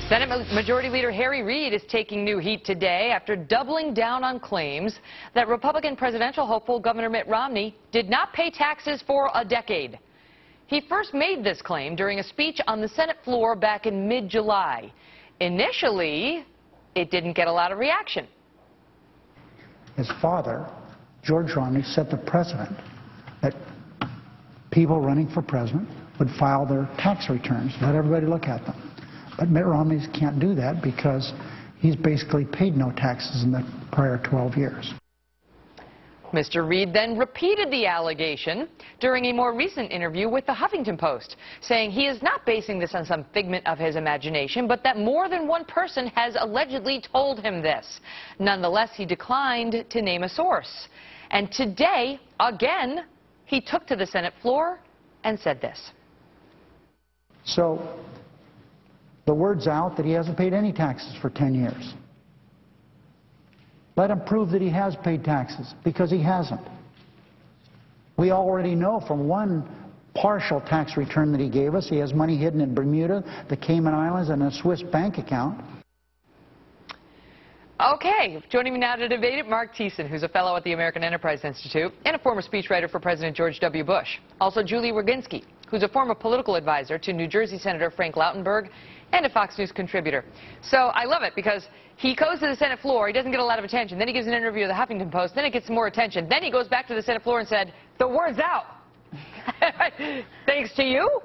Senate Majority Leader Harry Reid is taking new heat today after doubling down on claims that Republican presidential hopeful Governor Mitt Romney did not pay taxes for a decade. He first made this claim during a speech on the Senate floor back in mid-July. Initially, it didn't get a lot of reaction. His father, George Romney, set the precedent that people running for president would file their tax returns, let everybody look at them. But Mitt Romney can't do that because he's basically paid no taxes in the prior 12 years. Mr. Reid then repeated the allegation during a more recent interview with the Huffington Post, saying he is not basing this on some figment of his imagination, but that more than one person has allegedly told him this. Nonetheless, he declined to name a source. And today, again, he took to the Senate floor and said this. So, the word's out that he hasn't paid any taxes for 10 years. Let him prove that he has paid taxes, because he hasn't. We already know from one partial tax return that he gave us, he has money hidden in Bermuda, the Cayman Islands, and a Swiss bank account. Okay, joining me now to debate it, Marc Thiessen, who's a fellow at the American Enterprise Institute and a former speechwriter for President George W. Bush. Also Julie Roginsky, who's a former political advisor to New Jersey Senator Frank Lautenberg and a Fox News contributor. So I love it because he goes to the Senate floor, he doesn't get a lot of attention, then he gives an interview with the Huffington Post, then it gets some more attention, then he goes back to the Senate floor and said, the word's out. Thanks to you.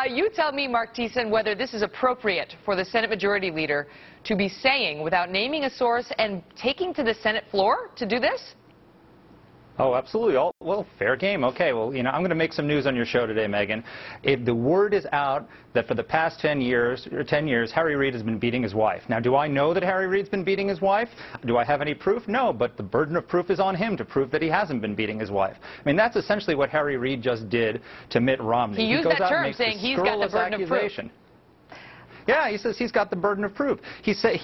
You tell me, Marc Thiessen, whether this is appropriate for the Senate Majority Leader to be saying, without naming a source, and taking to the Senate floor to do this? Oh, absolutely. Well, fair game. Okay, well, I'm going to make some news on your show today, Megyn. The word is out that for the past 10 years, Harry Reid has been beating his wife. Now, do I know that Harry Reid's been beating his wife? Do I have any proof? No, but the burden of proof is on him to prove that he hasn't been beating his wife. I mean, that's essentially what Harry Reid just did to Mitt Romney. He used that term, saying he's got the burden of proof. Yeah, he says he's got the burden of proof. He says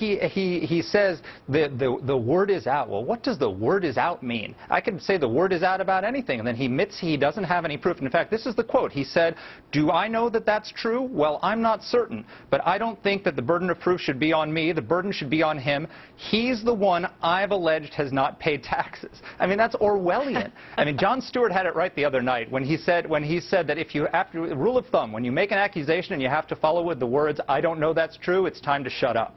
the word is out. Well, what does the word is out mean? I could say the word is out about anything, and then he admits he doesn't have any proof. And in fact, this is the quote. He said, "Do I know that that's true? Well, I'm not certain, but I don't think that the burden of proof should be on me. The burden should be on him. He's the one I've alleged has not paid taxes." I mean, that's Orwellian. I mean, Jon Stewart had it right the other night when he said that if you, after rule of thumb, when you make an accusation and you have to follow with the words, "I don't know that's true," it's time to shut up.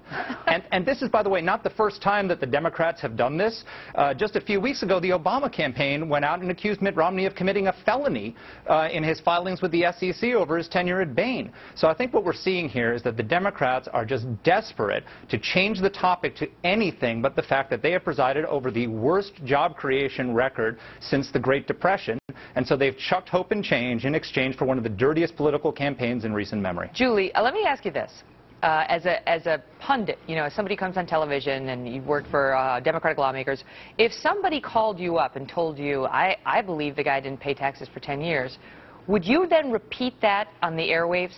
And this is, by the way, not the first time that the Democrats have done this. Just a few weeks ago, the Obama campaign went out and accused Mitt Romney of committing a felony in his filings with the SEC over his tenure at Bain. So I think what we're seeing here is that the Democrats are just desperate to change the topic to anything but the fact that they have presided over the worst job creation record since the Great Depression. And so they've chucked hope and change in exchange for one of the dirtiest political campaigns in recent memory. Julie, let me ask you this. As a pundit, as somebody comes on television and you've worked for Democratic lawmakers, if somebody called you up and told you, I believe the guy didn't pay taxes for 10 years, would you then repeat that on the airwaves?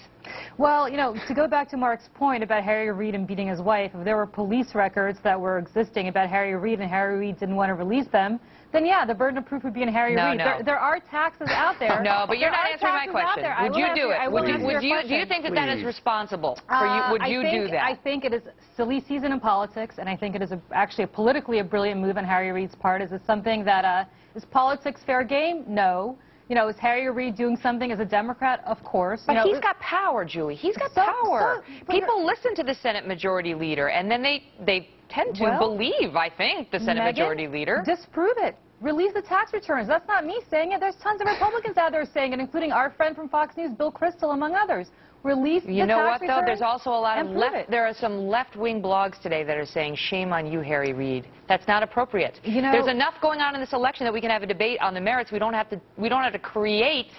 Well, to go back to Mark's point about Harry Reid and beating his wife, if there were police records that were existing about Harry Reid and Harry Reid didn't want to release them, then yeah, the burden of proof would be on Harry Reid. No. There are taxes out there. No, but you're not answering my question. Would you do it? Do you think that that is responsible for you? Would you do that? I think it is silly season in politics, and I think it is actually politically a brilliant move on Harry Reid's part. Is it something that is politics fair game? No. Is Harry Reid doing something as a Democrat? Of course. But he's got power, Julie. He's got power. People listen to the Senate Majority Leader, and then they tend to believe, I think, the Senate Majority Leader. Disprove it. Release the tax returns. That's not me saying it. There's tons of Republicans out there saying it, including our friend from Fox News, Bill Kristol, among others. Release the tax returns. You know what, though? There's also a lot of there are some left-wing blogs today that are saying, shame on you, Harry Reid. That's not appropriate. There's enough going on in this election that we can have a debate on the merits. We don't have to create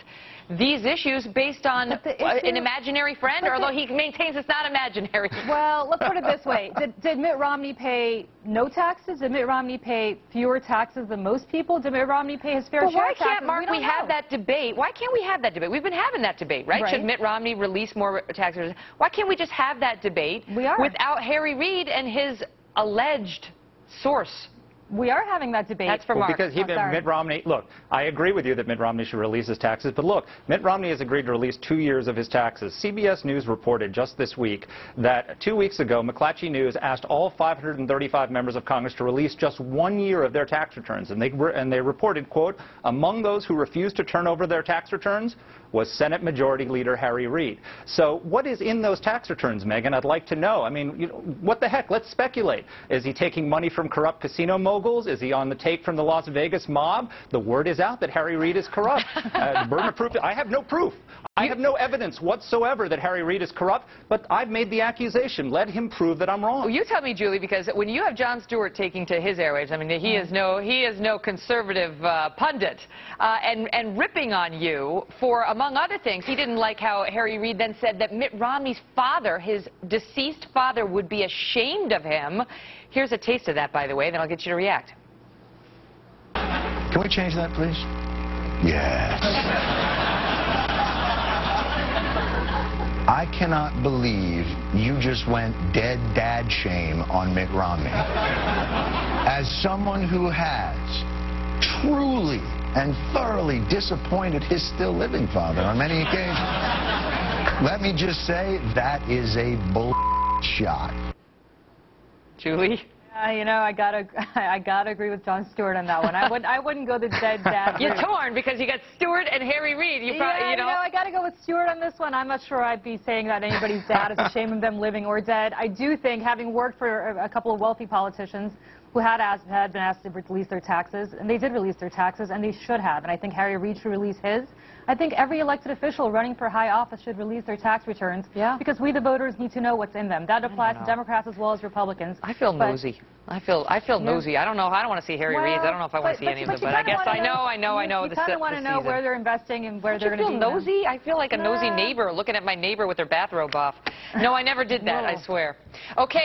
these issues based on an imaginary friend, although he maintains it's not imaginary. Well, let's put it this way. Did Mitt Romney pay no taxes? Did Mitt Romney pay fewer taxes than most people? Did Mitt Romney pay his fair share of taxes? Why can't, Mark, we have that debate? Why can't we have that debate? We've been having that debate, right? Should Mitt Romney release more taxes? Why can't we just have that debate without Harry Reid and his alleged source We are having that debate. That's for Mark. Because sorry. Mitt Romney, look, I agree with you that Mitt Romney should release his taxes, but look, Mitt Romney has agreed to release 2 years of his taxes. CBS News reported just this week that 2 weeks ago, McClatchy News asked all 535 members of Congress to release just 1 year of their tax returns, and they reported, quote, among those who refused to turn over their tax returns was Senate Majority Leader Harry Reid. So what is in those tax returns, Megyn? I'd like to know. I mean, what the heck? Let's speculate. Is he taking money from corrupt casino moguls? Is he on the take from the Las Vegas mob? The word is out that Harry Reid is corrupt. Burden of proof. I have no proof. I have no evidence whatsoever that Harry Reid is corrupt, but I've made the accusation. Let him prove that I'm wrong. Well, you tell me, Julie, because when you have Jon Stewart taking to his airwaves, I mean, he is no conservative pundit, and ripping on you for, among other things, he didn't like how Harry Reid then said that Mitt Romney's father, his deceased father, would be ashamed of him. Here's a taste of that, by the way, then I'll get you to react. Can we change that, please? Yes. I cannot believe you just went dead dad shame on Mitt Romney. As someone who has truly and thoroughly disappointed his still living father on many occasions, let me just say that is a bull shot. Julie? You know, I gotta agree with Jon Stewart on that one. I wouldn't go the dead dad. You're torn because you got Stewart and Harry Reid. You know, I gotta go with Stewart on this one. I'm not sure I'd be saying that anybody's dad is ashamed of them living or dead. I do think, having worked for a couple of wealthy politicians who had been asked to release their taxes, and they did release their taxes, and they should have. And I think Harry Reid should release his. I think every elected official running for high office should release their tax returns. Yeah. Because we, the voters, need to know what's in them. That applies to Democrats as well as Republicans. I feel nosy. I feel nosy. I don't know. I don't want to see Harry Reid. I don't know if I want to see any of them. But I guess I know. You kind of want to know where they're investing and where they're going to be. Feel nosy? I feel like a nosy neighbor looking at my neighbor with their bathrobe off. No, I never did that. I swear. Okay.